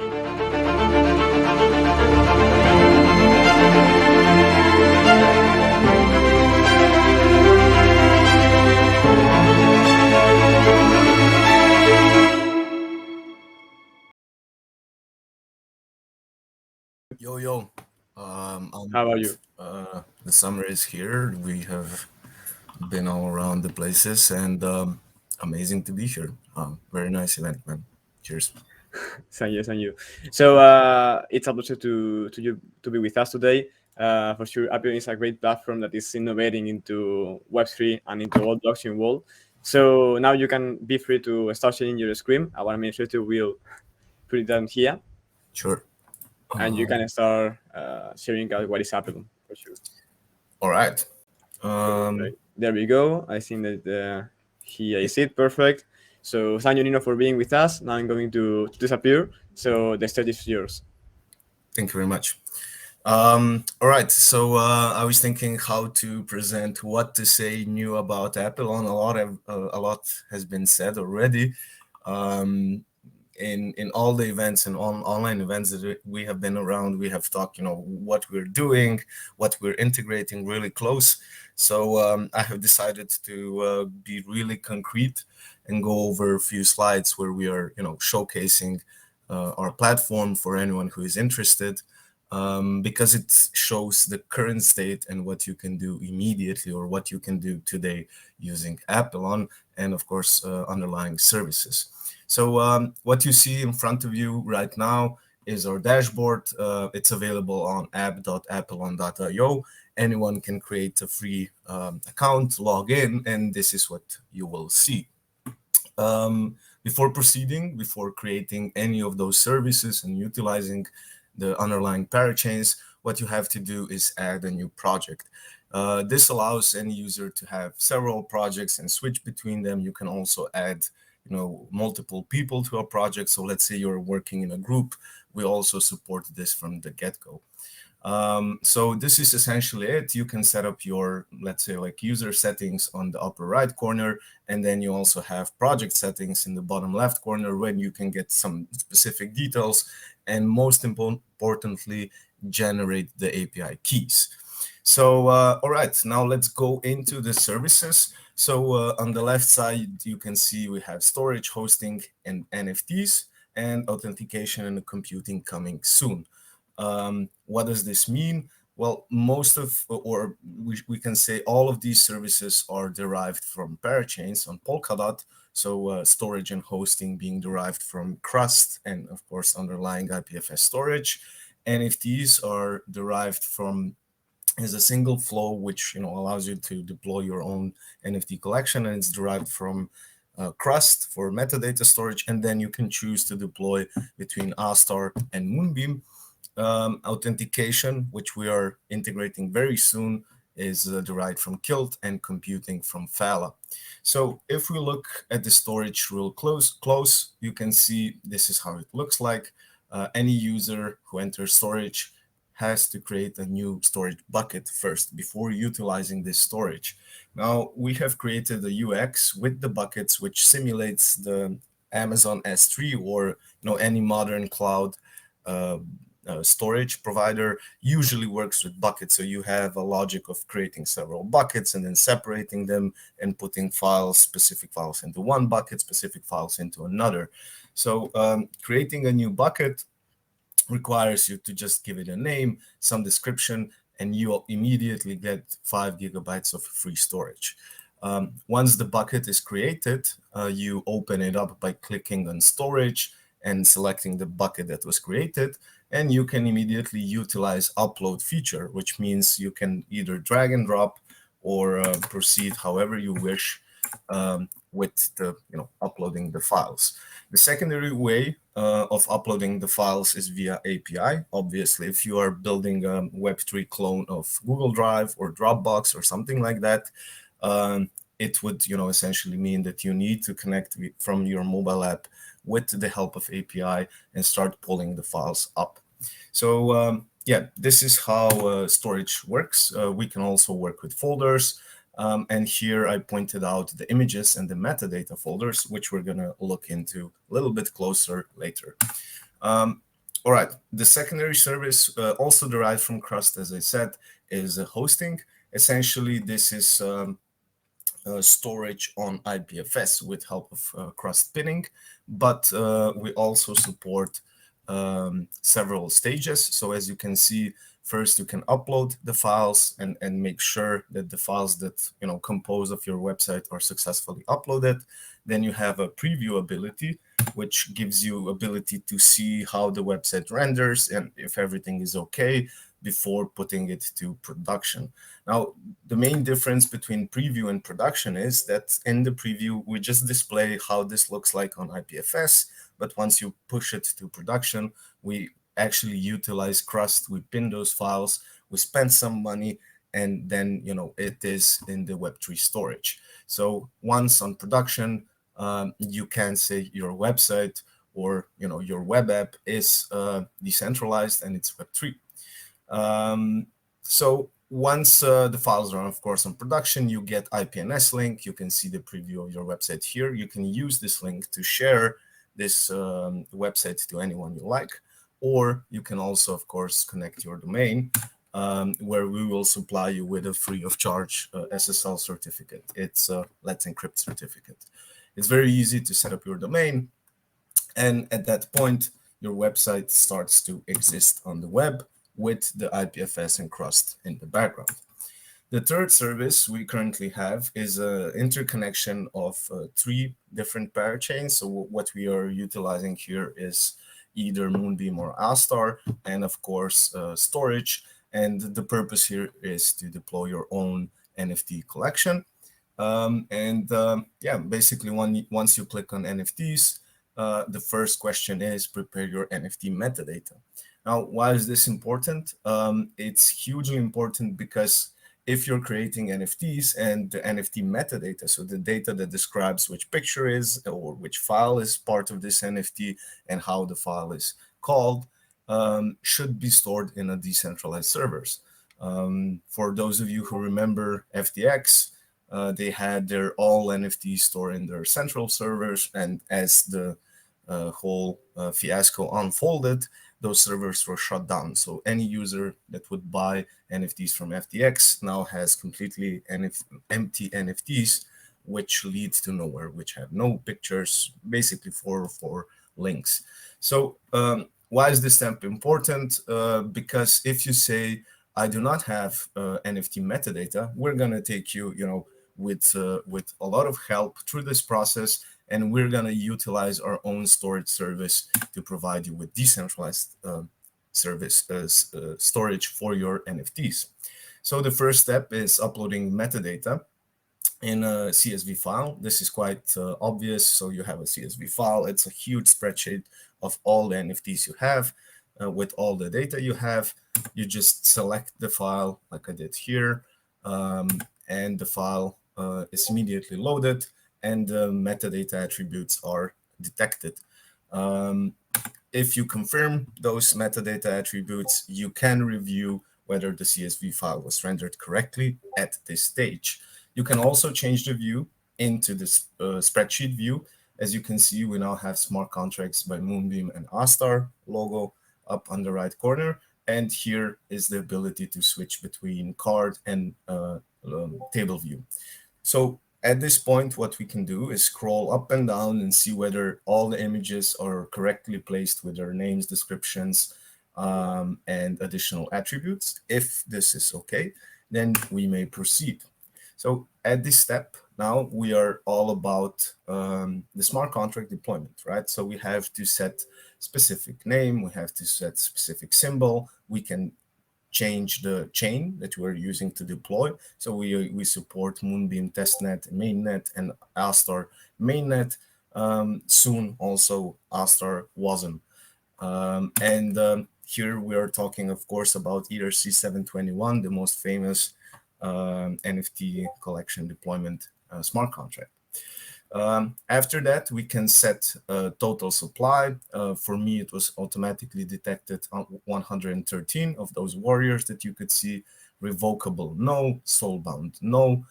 Yo, How about you? the summer is here. We have been all around the places, and amazing to be here. Very nice event, man. Cheers. Thank you, thank you. So it's a pleasure to you to be with us today. For sure, Appian is a great platform that is innovating into Web3 and into all blockchain world. So now you can be free to start sharing your screen. Our administrator will put it down here, Sure. and you can start sharing out what is happening for sure. All right. Perfect. There we go. I think that here is it. Perfect. So thank you, Nino, for being with us. Now I'm going to disappear. So the stage is yours. Thank you very much. All right. So I was thinking how to present what to say new about Apillon. A lot has been said already. Um, in all the events and online events that we have been around, we have talked, what we're doing, what we're integrating really close. So I have decided to be really concrete and go over a few slides where we are, showcasing our platform for anyone who is interested, because it shows the current state and what you can do immediately or what you can do today using Apillon and, of course, underlying services. So what you see in front of you right now is our dashboard. It's available on app.apillon.io. Anyone can create a free account, log in, and this is what you will see. Before proceeding, before creating any of those services and utilizing the underlying parachains, what you have to do is add a new project. This allows any user to have several projects and switch between them. You can also add multiple people to a project. So let's say you're working in a group. We also support this from the get-go. So this is essentially it. You can set up your, let's say, like user settings on the upper right corner, and then you also have project settings in the bottom left corner when you can get some specific details, and most importantly, generate the API keys. So, all right, now let's go into the services. So on the left side, you can see we have storage, hosting, and NFTs, and authentication and computing coming soon. What does this mean? Well, most of, or we can say all of these services are derived from parachains on Polkadot. So storage and hosting being derived from Crust and, of course, underlying IPFS storage. NFTs are derived from is a single flow which allows you to deploy your own NFT collection, and it's derived from Crust for metadata storage, and then you can choose to deploy between Astar and Moonbeam. Authentication, which we are integrating very soon, is derived from Kilt, and computing from Fala. So if we look at the storage real close, you can see this is how it looks like. Any user who enters storage has to create a new storage bucket first before utilizing this storage. Now, we have created a UX with the buckets, which simulates the Amazon S3 or any modern cloud storage provider usually works with buckets. So you have a logic of creating several buckets and then separating them and putting specific files into one bucket, specific files into another. So creating a new bucket requires you to just give it a name, some description, and you'll immediately get 5 gigabytes of free storage. Once the bucket is created, you open it up by clicking on storage and selecting the bucket that was created, and you can immediately utilize upload feature, which means you can either drag and drop or proceed however you wish with the uploading the files. The secondary way of uploading the files is via API. Obviously, if you are building a Web3 clone of Google Drive or Dropbox or something like that, it would essentially mean that you need to connect from your mobile app with the help of API and start pulling the files up. So yeah, this is how storage works. We can also work with folders. And here I pointed out the images and the metadata folders, which we're going to look into a little bit closer later. All right. The secondary service, also derived from Crust, as I said, is hosting. Essentially, this is storage on IPFS with help of Crust pinning, but we also support several stages. So as you can see, first you can upload the files and make sure that the files that compose of your website are successfully uploaded. Then you have a preview ability, which gives you ability to see how the website renders and if everything is okay before putting it to production. Now, the main difference between preview and production is that in the preview, we just display how this looks like on IPFS, but once you push it to production, we actually utilize Crust, we pin those files, we spend some money, and then it is in the Web3 storage. So once on production, you can say your website or your web app is decentralized and it's Web3. So once the files are, of course, on production, you get IPNS link. You can see the preview of your website here. You can use this link to share this website to anyone you like, or you can also, of course, connect your domain, where we will supply you with a free of charge SSL certificate. It's a Let's Encrypt certificate. It's very easy to set up your domain, and at that point, your website starts to exist on the web with the IPFS and Crust in the background. The third service we currently have is an interconnection of three different parachains. So what we are utilizing here is either Moonbeam or Astar, and of course storage. And the purpose here is to deploy your own NFT collection. Yeah, basically once you click on NFTs, the first question is prepare your NFT metadata. Now, why is this important? It's hugely important because if you're creating NFTs and the NFT metadata, so the data that describes which picture is or which file is part of this NFT and how the file is called, should be stored in a decentralized servers. For those of you who remember FTX, they had their all NFTs stored in their central servers, and as the whole fiasco unfolded, those servers were shut down. So any user that would buy NFTs from FTX now has completely empty NFTs, which leads to nowhere, which have no pictures, basically for links. So why is this step important? Because if you say, I do not have NFT metadata, we're going to take you, with a lot of help through this process, and we're going to utilize our own storage service to provide you with decentralized storage for your NFTs. So the first step is uploading metadata in a CSV file. This is quite obvious. So you have a CSV file. It's a huge spreadsheet of all the NFTs you have with all the data you have. You just select the file like I did here, and the file is immediately loaded, and the metadata attributes are detected. If you confirm those metadata attributes, you can review whether the CSV file was rendered correctly at this stage. You can also change the view into this spreadsheet view. As you can see, we now have smart contracts by Moonbeam and Astar logo up on the right corner. And here is the ability to switch between card and table view. So at this point, what we can do is scroll up and down and see whether all the images are correctly placed with their names, descriptions, and additional attributes. If this is okay, then we may proceed. So at this step, now we are all about the smart contract deployment, right? So we have to set specific name, we have to set specific symbol, we can change the chain that we're using to deploy. So we support Moonbeam testnet, mainnet, and Astar mainnet. Soon also Astar WASM. Here we are talking, of course, about ERC-721, the most famous NFT collection deployment smart contract. After that, we can set total supply. For me, it was automatically detected on 113 of those warriors that you could see. Revocable, no. Soulbound, no.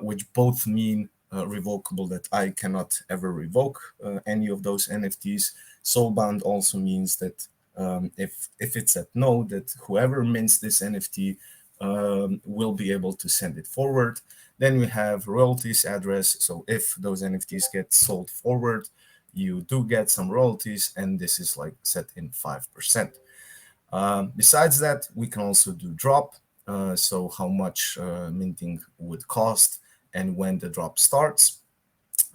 Which both mean revocable, that I cannot ever revoke any of those NFTs. Soulbound also means that If it's at no, that whoever mints this NFT will be able to send it forward. Then we have royalties address. So if those NFTs get sold forward, you do get some royalties, and this is like set in 5%. Besides that, we can also do drop. So how much minting would cost and when the drop starts.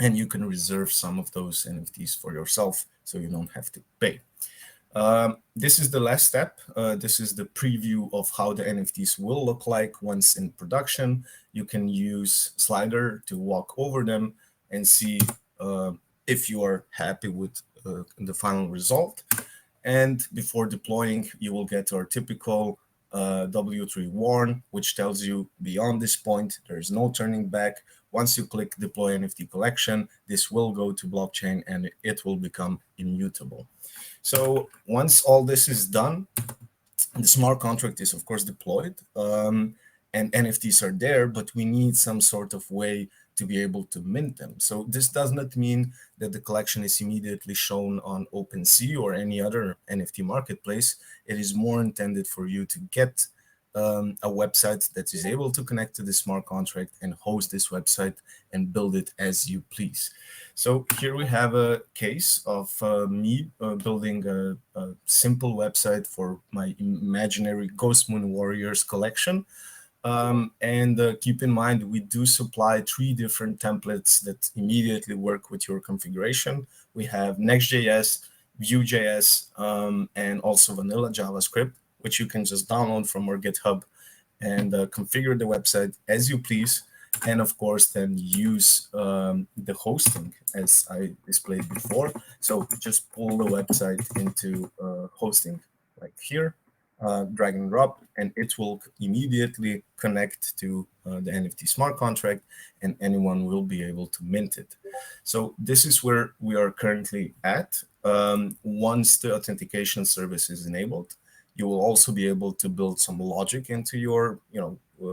And you can reserve some of those NFTs for yourself so you don't have to pay. This is the last step. This is the preview of how the NFTs will look like once in production. You can use Slider to walk over them and see if you are happy with the final result. And before deploying, you will get our typical W3 warn, which tells you beyond this point, there is no turning back. Once you click deploy NFT collection, this will go to blockchain and it will become immutable. So once all this is done, the smart contract is of course deployed, and NFTs are there, but we need some sort of way to be able to mint them. So this does not mean that the collection is immediately shown on OpenSea or any other NFT marketplace. It is more intended for you to get a website that is able to connect to the smart contract and host this website and build it as you please. So here we have a case of me building a simple website for my imaginary Ghost Moon Warriors collection. Keep in mind, we do supply 3 different templates that immediately work with your configuration. We have Next.js, Vue.js, and also vanilla JavaScript, which you can just download from our GitHub and configure the website as you please. And of course, then use the hosting as I displayed before. So just pull the website into hosting like here, drag and drop, and it will immediately connect to the NFT smart contract, and anyone will be able to mint it. So this is where we are currently at. Once the authentication service is enabled, you will also be able to build some logic into your,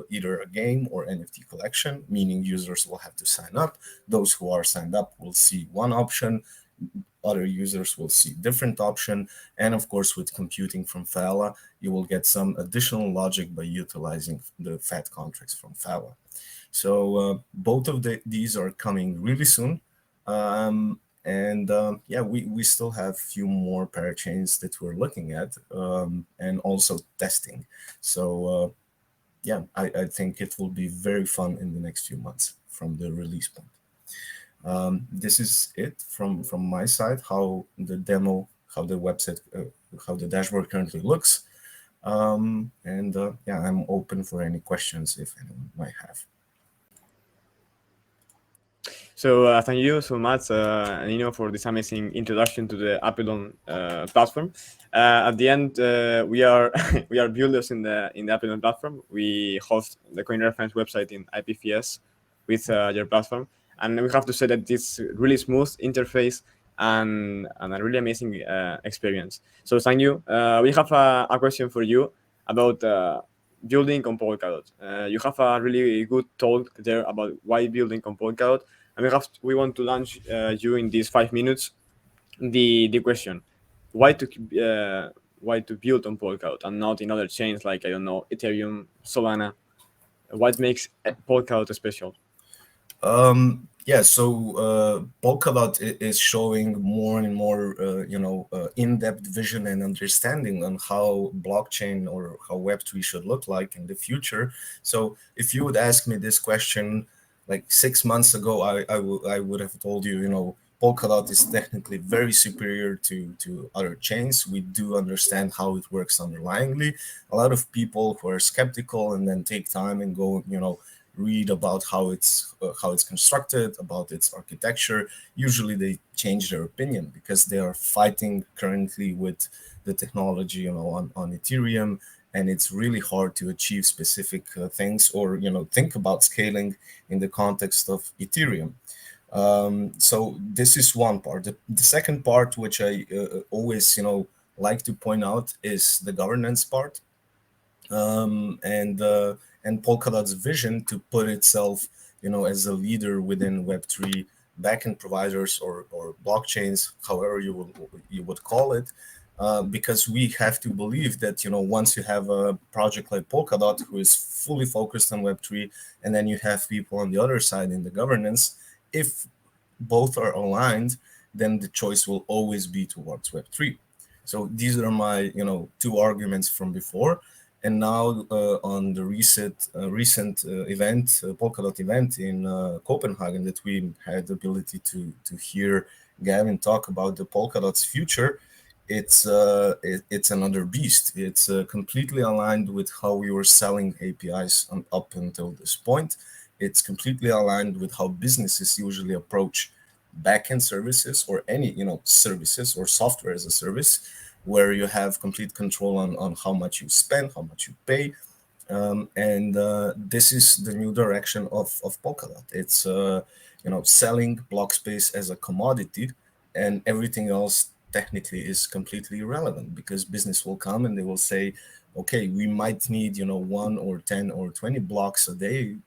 either a game or NFT collection, meaning users will have to sign up. Those who are signed up will see one option. Other users will see different option. And of course, with computing from Phala, you will get some additional logic by utilizing the FAT contracts from Phala. So both of these are coming really soon. We still have a few more parachains that we're looking at and also testing. So I think it will be very fun in the next few months from the release point. This is it from my side, how the demo, how the website, how the dashboard currently looks. I'm open for any questions if anyone might have. So thank you so much, Nino, for this amazing introduction to the Apillon platform. At the end, we are we are builders in the Apillon platform. We host the coinref website in IPFS with your platform, and we have to say that it's really smooth interface and a really amazing experience. So thank you. We have a question for you about building on Polkadot. You have a really good talk there about why building on Polkadot. And we want to launch you in these 5 minutes the question: why to build on Polkadot and not in other chains like, I don't know, Ethereum, Solana? What makes Polkadot special? Polkadot is showing more and more, in-depth vision and understanding on how blockchain or how Web3 should look like in the future. So if you would ask me this question like 6 months ago, I would have told you, Polkadot is technically very superior to other chains. We do understand how it works underlyingly. A lot of people who are skeptical and then take time and go, read about how it's constructed, about its architecture. Usually they change their opinion because they are fighting currently with the technology, on Ethereum, and it's really hard to achieve specific things or think about scaling in the context of Ethereum. So this is one part. The second part, which I always like to point out, is the governance part. And Polkadot's vision to put itself, as a leader within Web3 backend providers or blockchains, however you would call it. because we have to believe that, once you have a project like Polkadot who is fully focused on Web3, and then you have people on the other side in the governance, if both are aligned, then the choice will always be towards Web3. So these are my, two arguments from before. And now on the recent event, Polkadot event in Copenhagen, that we had the ability to hear Gavin talk about the Polkadot's future, it's another beast. It's completely aligned with how we were selling APIs up until this point. It's completely aligned with how businesses usually approach backend services or any services or software as a service, where you have complete control on how much you spend, how much you pay. And this is the new direction of Polkadot. It's selling block space as a commodity, and everything else technically is completely irrelevant, because business will come and they will say, okay, we might need 1 or 10 or 20 blocks a day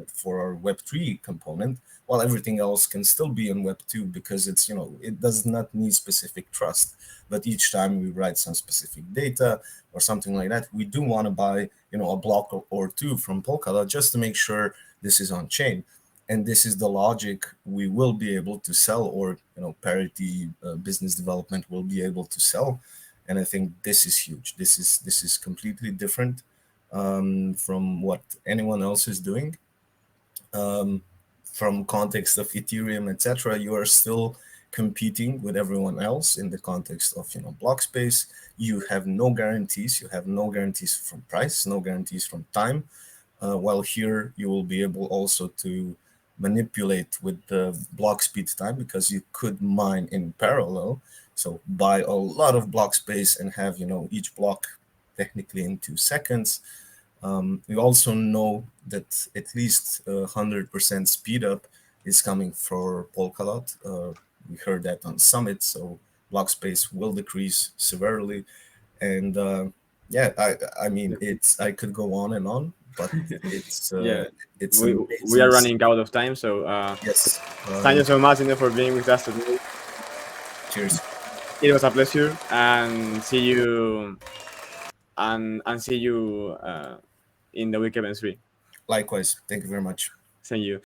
for our Web3 component, while everything else can still be in Web2, because it's it does not need specific trust. But each time we write some specific data or something like that, we do want to buy a block or two from Polkadot just to make sure this is on chain. And this is the logic we will be able to sell, or parity business development will be able to sell. And I think this is huge. This is completely different from what anyone else is doing. Um, from context of Ethereum, etc., you are still competing with everyone else in the context of block space. You have no guarantees. You have no guarantees from price, no guarantees from time. While here you will be able also to manipulate with the block speed time, because you could mine in parallel. So buy a lot of block space and have each block technically in 2 seconds. We also know that at least 100% speed up is coming for Polkadot. We heard that on Summit, so block space will decrease severely. And yeah, I mean, I could go on and on, but it's Yeah, it's we are amazing. running out of time, so Yes. thank you so much, Ine, for being with us today. Cheers. It was a pleasure, and see you and see you in the week event 3. Likewise. Thank you very much. Thank you.